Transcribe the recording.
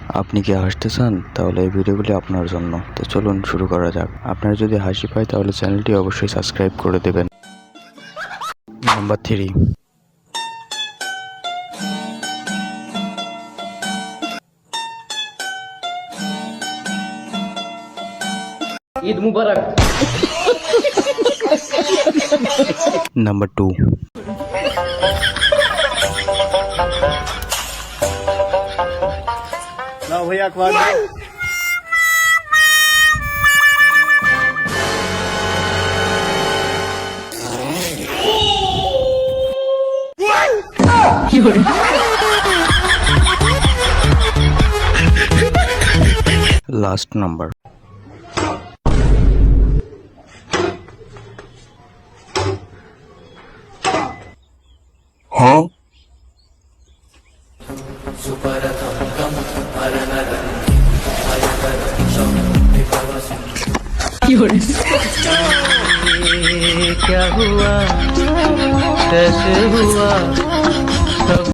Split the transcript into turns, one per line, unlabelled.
আপনি কি হাসতে চান? তাহলে এই ভিডিওগুলি আপনার জন্য। তো চলুন শুরু করা যাক। আপনার যদি হাসি পায় তাহলে চ্যানেলটি অবশ্যই সাবস্ক্রাইব করে দেবেন। নাম্বার 3।
ঈদ মুবারক।
নাম্বার 2।
लाओ भैया अखबार दो।
Last number. হ্যাঁ,
क्या हुआ कैसे हुआ